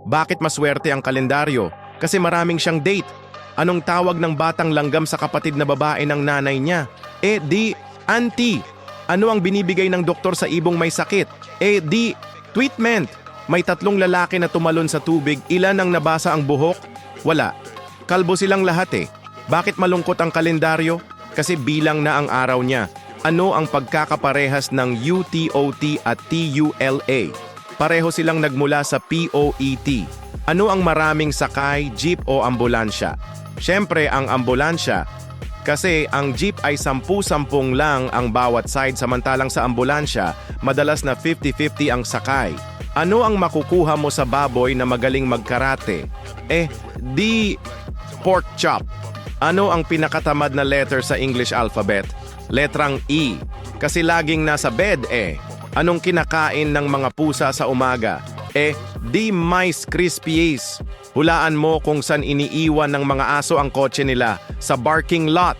Bakit maswerte ang kalendaryo? Kasi maraming siyang date. Anong tawag ng batang langgam sa kapatid na babae ng nanay niya? Di, auntie. Ano ang binibigay ng doktor sa ibong may sakit? Di, treatment. May 3 lalaki na tumalon sa tubig, ilan ang nabasa ang buhok? Wala. Kalbo silang lahat eh. Bakit malungkot ang kalendaryo? Kasi bilang na ang araw niya. Ano ang pagkakaparehas ng UTOT at TULA? Pareho silang nagmula sa POET. Ano ang maraming sakay, jeep o ambulansya? Siyempre ang ambulansya. Kasi ang jeep ay 10-10 lang ang bawat side samantalang sa ambulansya, madalas na 50-50 ang sakay. Ano ang makukuha mo sa baboy na magaling magkarate? Di pork chop. Ano ang pinakatamad na letter sa English alphabet? Letrang E. Kasi laging nasa bed Anong kinakain ng mga pusa sa umaga? Di mice crispies. Hulaan mo kung saan iniiwan ng mga aso ang kotse nila. Sa parking lot.